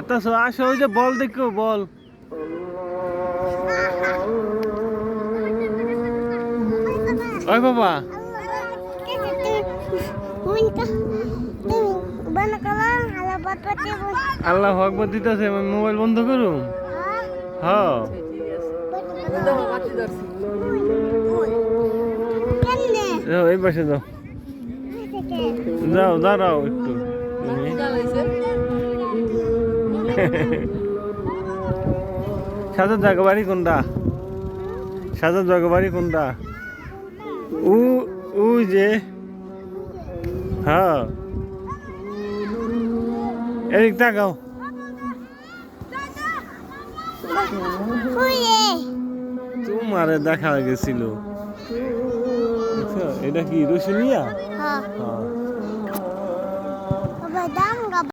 হাঁটাছো আসো ওই যে বল দেখো বল ওই বাবা আল্লাহ আকবার দিতেছে আমি মোবাইল বন্ধ করুম হ্যাঁ এই পাশে যাও যাও দাঁড়াও একটু সাজার জায়গা বাড়ি কোনটা সাজার জায়গা বাড়ি কোনটা ওই যে হ্যাঁ এদিক তাকাও তোমারে দেখা গেছিল এটা কি রসুনিয়া